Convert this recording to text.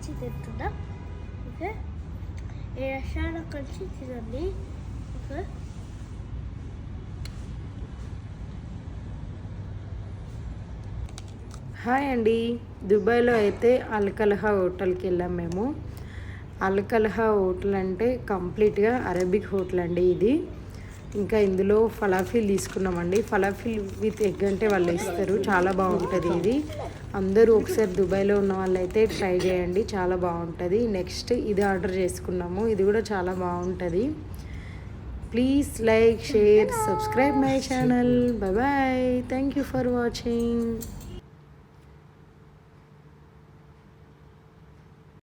నుంచి తింటున్నా. ఓకే, ఏ రెస్టారెంట్ కలిసి తినండి. ఓకే, హాయ్ అండి. దుబాయ్లో అయితే అల్కల్హా హోటల్కి వెళ్ళాం మేము. అల్కల్హా హోటల్ అంటే కంప్లీట్గా అరబిక్ హోటల్ అండి ఇది. ఇంకా ఇందులో ఫలాఫిల్ తీసుకున్నామండి. ఫలాఫిల్ విత్ ఎగ్ అంటే వాళ్ళు ఇస్తారు, చాలా బాగుంటుంది ఇది. అందరూ ఒకసారి దుబాయ్లో ఉన్న వాళ్ళైతే ట్రై చేయండి, చాలా బాగుంటుంది. నెక్స్ట్ ఇది ఆర్డర్ చేసుకున్నాము, ఇది కూడా చాలా బాగుంటుంది. Please like, share, subscribe my channel. Bye bye. Thank you for watching.